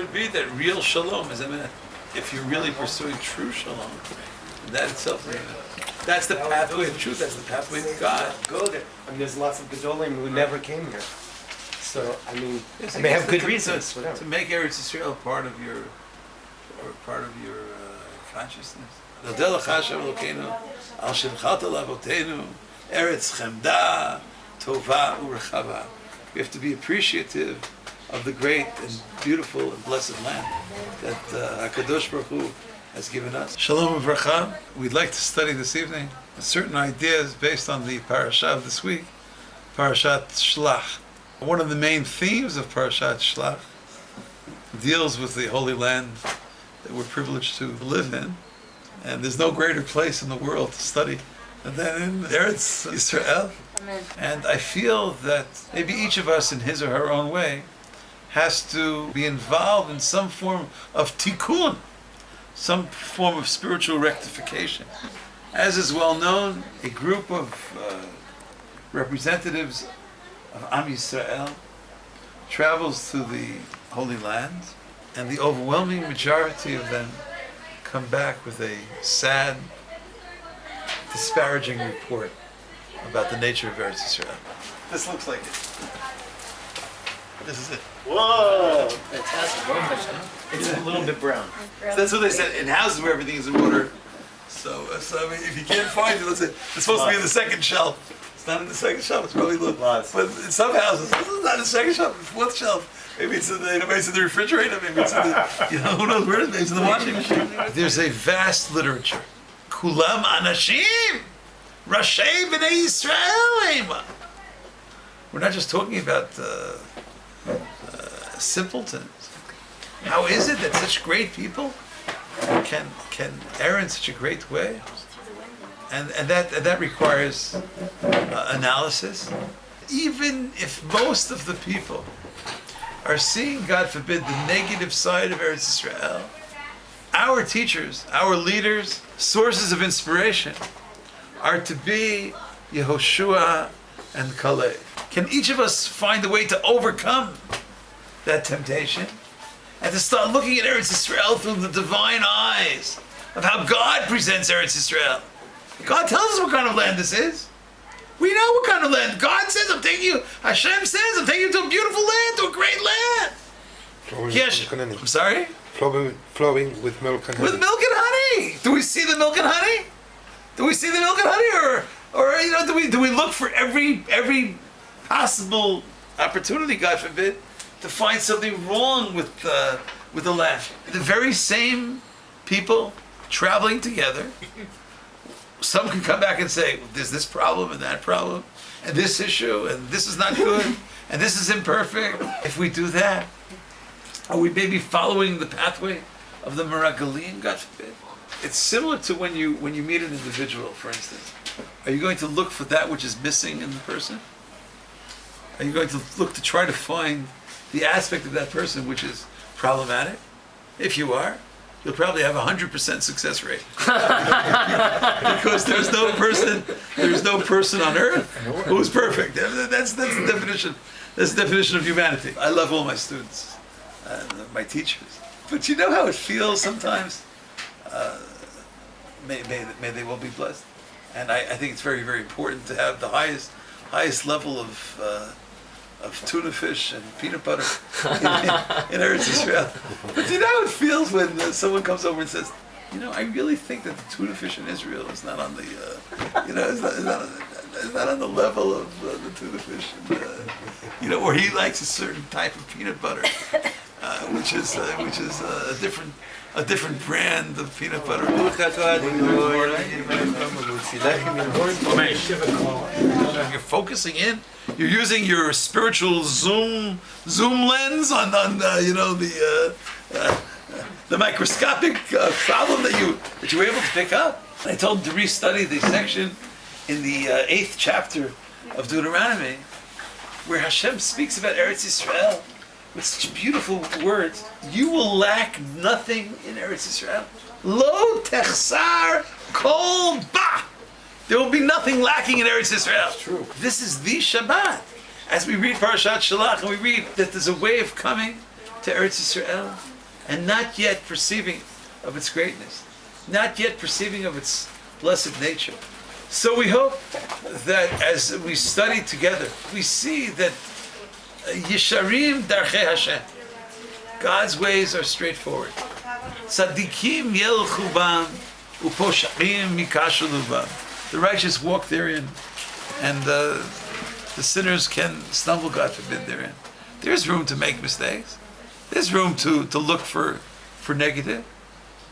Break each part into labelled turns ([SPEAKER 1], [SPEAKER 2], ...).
[SPEAKER 1] could be that real shalom is eminent. If you're really pursuing true shalom, that itself is eminent. That's the pathway of truth. That's the pathway to God.
[SPEAKER 2] Go there. I mean, there's lots of Gedolim who never came here. So I mean,
[SPEAKER 1] Yes,
[SPEAKER 2] and they have good
[SPEAKER 1] to-
[SPEAKER 2] reasons.
[SPEAKER 1] to,
[SPEAKER 2] Whatever.
[SPEAKER 1] to make Eretz Yisrael part of your consciousness. Nodel HaShavua Elokeinu al shemchat l'avotenu Eretz Chemda Tova Urechava. We have to be appreciative of the great and beautiful and blessed land that HaKadosh Baruch Hu has given us. Shalom Uvracha. We'd like to study this evening certain ideas based on the Parshat of this week, Parshat Shlach. One of the main themes of Parshat Shlach deals with the Holy Land that we're privileged to live in. And there's no greater place in the world to study than in Eretz Yisrael.
[SPEAKER 3] Amen.
[SPEAKER 1] And I feel that maybe each of us in his or her own way has to be involved in some form of tikkun, some form of spiritual rectification. As is well known, a group of representatives of Am Yisrael travels to the Holy Land, and the overwhelming majority of them come back with a sad, disparaging report about the nature of Eretz Yisrael. This looks like it. This is it.
[SPEAKER 2] Whoa! Fantastic. It's a little bit brown.
[SPEAKER 1] That's what they said in houses where everything is in order. So I mean, if you can't find it, let's say it's supposed to be in the second shelf. It's not in the second shelf. It's probably
[SPEAKER 2] Lots.
[SPEAKER 1] but in some houses, it's not in the second shelf. The fourth shelf. Maybe it's in the refrigerator. Maybe it's in the who knows where it is. Maybe it's in the washing machine. There's a vast literature. Kulam anashim, Rashei b'nei Yisrael. We're not just talking about simpletons. How is it that such great people can err in such a great way? And that requires analysis. Even if most of the people are seeing, God forbid, the negative side of Eretz Yisrael, our teachers, our leaders, sources of inspiration are to be Yehoshua and Kalev. Can each of us find a way to overcome that temptation and to start looking at Eretz Yisrael through the divine eyes of how God presents Eretz Yisrael? God tells us what kind of land this is. We know what kind of land. God says, I'm taking you, Hashem says, I'm taking you to a beautiful land, to a great land. Yes. I'm sorry?
[SPEAKER 4] Flowing with milk and honey.
[SPEAKER 1] With milk and honey. Do we see the milk and honey? Do we see the milk and honey, or do we look for every possible opportunity, God forbid, to find something wrong with the land? The very same people traveling together. Some can come back and say, there's this problem and that problem, and this issue, and this is not good, and this is imperfect. If we do that, are we maybe following the pathway of the Meragalim, God forbid? It's similar to when you meet an individual, for instance. Are you going to look for that which is missing in the person? Are you going to look to try to find the aspect of that person which is problematic? If you are, you'll probably have 100% success rate. Because there's no person on earth who's perfect. That's the definition. That's the definition of humanity. I love all my students and my teachers. But you know how it feels sometimes? May they well be blessed. And I think it's very, very important to have the highest level of tuna fish and peanut butter in Eretz Yisrael. But you know how it feels when someone comes over and says, I really think that the tuna fish in Israel is not on the, is not on the level of the tuna fish, or he likes a certain type of peanut butter, which is a different brand of peanut butter. You're focusing in. You're using your spiritual zoom lens on the microscopic problem that you were able to pick up. I told him to restudy the section in the 8th chapter of Deuteronomy, where Hashem speaks about Eretz Yisrael with such beautiful words. You will lack nothing in Eretz Yisrael. Lo techsar kol ba. There will be nothing lacking in Eretz Yisrael.
[SPEAKER 2] It's true.
[SPEAKER 1] This is the Shabbat. As we read Parshat Shlach and we read that there's a way of coming to Eretz Yisrael and not yet perceiving of its greatness, not yet perceiving of its blessed nature. So we hope that as we study together, we see that Yesharim Darchei Hashem, God's ways are straightforward. Tzadikim yelchu bam uposhaim mikashu lubam. The righteous walk therein, and the sinners can stumble, God forbid, therein. There's room to make mistakes. There's room to look for negative.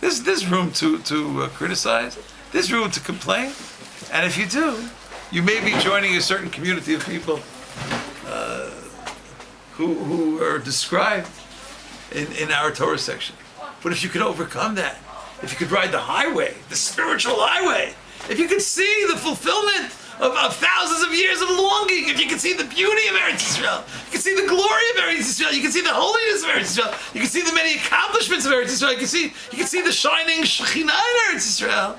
[SPEAKER 1] There's room to criticize. There's room to complain. And if you do, you may be joining a certain community of people who are described in our Torah section. But if you could overcome that, if you could ride the highway, the spiritual highway, if you could see the fulfillment of thousands of years of longing, if you could see the beauty of Eretz Yisrael, you can see the glory of Eretz Yisrael, you can see the holiness of Eretz Yisrael, you can see the many accomplishments of Eretz Yisrael, you can see the shining Shekhinah in Eretz Yisrael,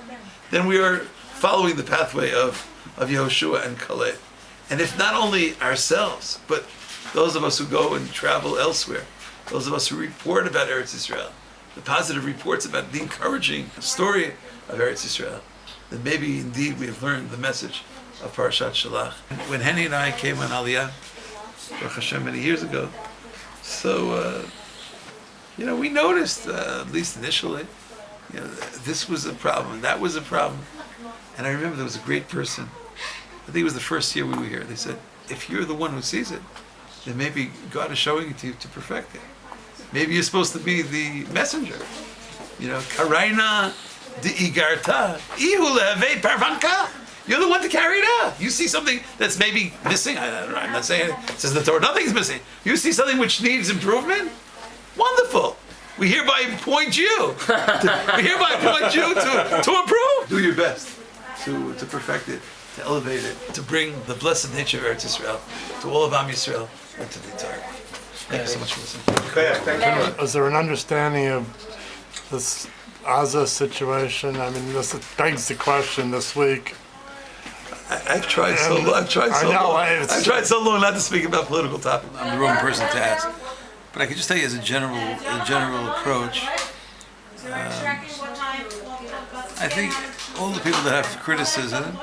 [SPEAKER 1] then we are following the pathway of Yehoshua and Caleb. And if not only ourselves, but those of us who go and travel elsewhere, those of us who report about Eretz Yisrael, the positive reports about the encouraging story of Eretz Yisrael, then maybe indeed we have learned the message of Parshat Shlach. When Henny and I came on Aliyah, Baruch Hashem, many years ago, so we noticed, at least initially, this was a problem, that was a problem. And I remember there was a great person, I think it was the first year we were here, they said, if you're the one who sees it, then maybe God is showing it to you to perfect it. Maybe you're supposed to be the messenger. Karaina de igarta, ihu lehevei parvanka. You're the one to carry it out. You see something that's maybe missing. I'm not saying it says the Torah, nothing's missing. You see something which needs improvement? Wonderful. We hereby appoint you. We hereby appoint you to improve. Do your best to perfect it, to elevate it, to bring the blessed nature of Eretz Yisrael to all of Am Yisrael and to the entire world. Thank you so much for listening.
[SPEAKER 3] Is there an understanding of this Gaza situation? I mean, this begs the question this week.
[SPEAKER 1] I've tried so long. I've tried so long not to speak about political topics. I'm the wrong person to ask. But I can just tell you as a general approach, I think all the people that have criticism,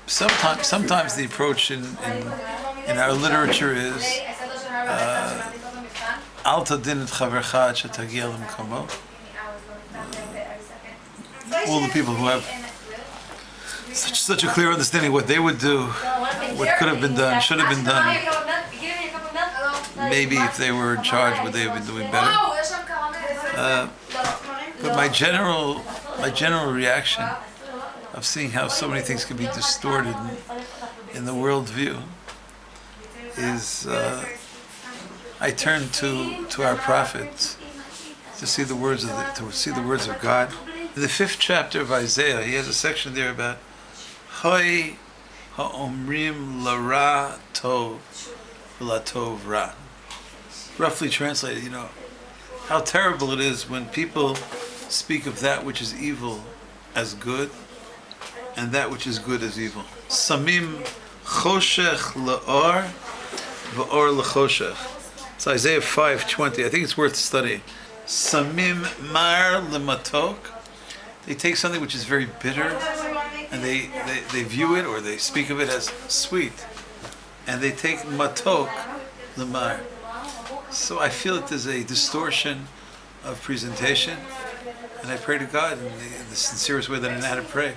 [SPEAKER 1] sometimes the approach in our literature is Al tadin et chavercha ad shetagia lemkamo. All the people who have such a clear understanding of what they would do, what could have been done, should have been done. Maybe if they were in charge, would they have been doing better? But my general reaction of seeing how so many things can be distorted in the worldview is I turn to our prophets to see the words of God. In the 5th chapter of Isaiah, he has a section there about Hoi ha'omrim lara tov v'latov ra. Roughly translated, how terrible it is when people speak of that which is evil as good and that which is good as evil. Samim choshech la'or v'or l'choshech. It's Isaiah 5:20. I think it's worth studying. Samim mar l'matok. They take something which is very bitter and they view it or they speak of it as sweet. And they take matok l'mar. So I feel that there's a distortion of presentation, and I pray to God in the sincerest way that I know how to pray,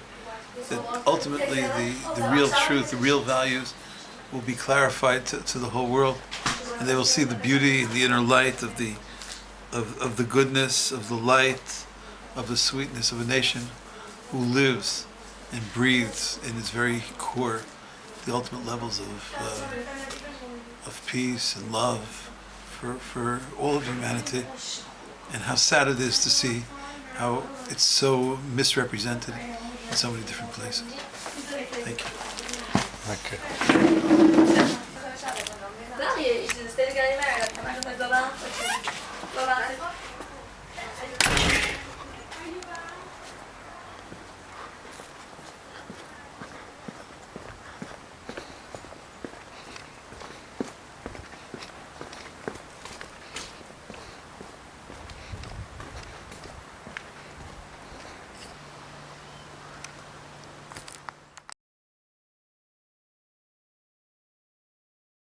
[SPEAKER 1] that ultimately the real truth, the real values will be clarified to the whole world, and they will see the beauty and the inner light of the goodness, of the light, of the sweetness of a nation who lives and breathes in its very core the ultimate levels of peace and love for all of humanity, and how sad it is to see how it's so misrepresented in so many different places. Thank you.
[SPEAKER 3] Okay.